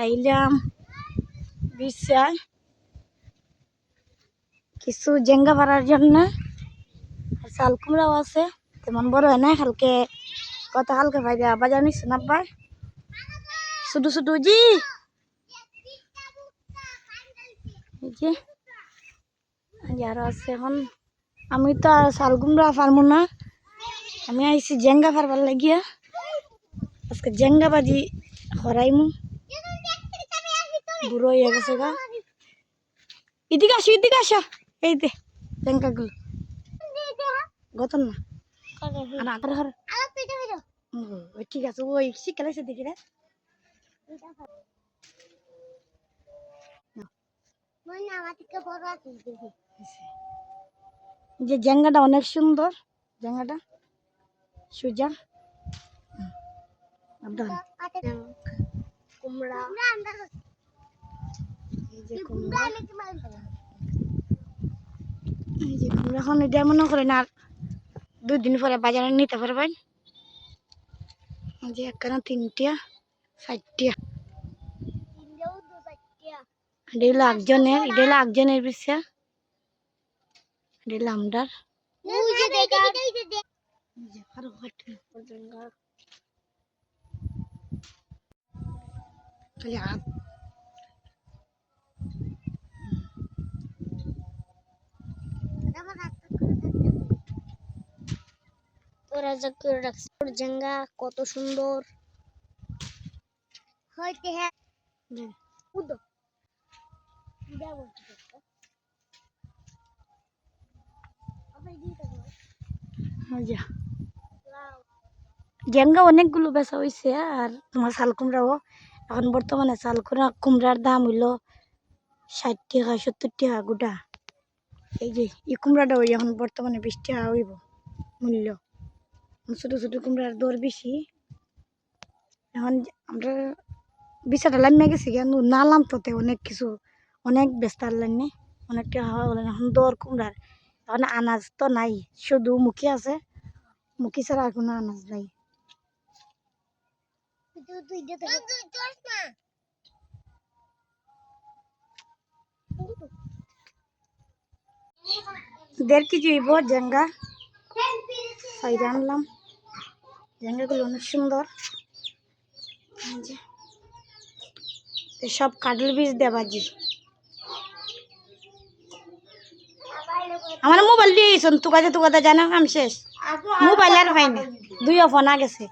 আইলাম বিছায় কিছু জেঙ্গা পাড়ার জন্য। চাল কুমড়াও আছে, তেমন বড় হয় না, হালকে কত হালকা ভাই বাজার নিচ্ছে না ভাই, শুধু শুধু জি আরো আছে। এখন আমি তো আর চাল কুমড়া পারবো না, আমি আইছি জেঙ্গা পারবার লাগিয়া। আজকে জেঙ্গা বাজি হরাইমু, বুড়ো হয়ে গেছে গা। এদিকে আসো, এদিকে আসো, এই দে জেঙ্গা গুলো গতন না। ঠিক আছে, ওই শিখালাইছে দেখি রে। যে জায়গাটা অনেক সুন্দর, জায়গাটা সুজা কুমড়া, এই যে কুমড়া, এই যে কুমড়া। এখন এটা মনে করেন আর 2 দিন পরে বাজারে নিতে পারবেন। যে একখানা 3টা 4টা, এটা একজনের, এটা একজনের পিছা, এটা আমদার। জেঙ্গা কত সুন্দর জেঙ্গা অনেকগুলো বেচা হয়েছে। আর তোমার চাল কুমড়াও এখন বর্তমানে চাল কুমড়ার দাম হইল 60 টাকা 70 টাকা গোটা। এই যে এই কুমড়াটা ওই এখন বর্তমানে 20 টাকা হইব মূল্য। ছোট ছোট কুমড়ার দর বেশি। এখন আমরা বিচারটা লাইনে গেছি, কেন নালাম তোতে অনেক কিছু, অনেক বেস্তার লাইনে অনেক টাকা হওয়া বলে। এখন দর কুমড়ার, এখন আনাজ তো নাই, শুধু মুখী আছে, মুখী ছাড়া আর কোনো আনাজ নাই। দেড় কেজি হইব জেঙ্গা, সাইড আনলাম। জেঙ্গাগুলো অনেক সুন্দর, সব কাঠল বীজ দেয়া বাজি। আমার মোবাইল দিয়ে তুকাতে তুকাতে জানা কাম শেষ, মোবাইল আর হয় না, 2 ফোন আ গেছে।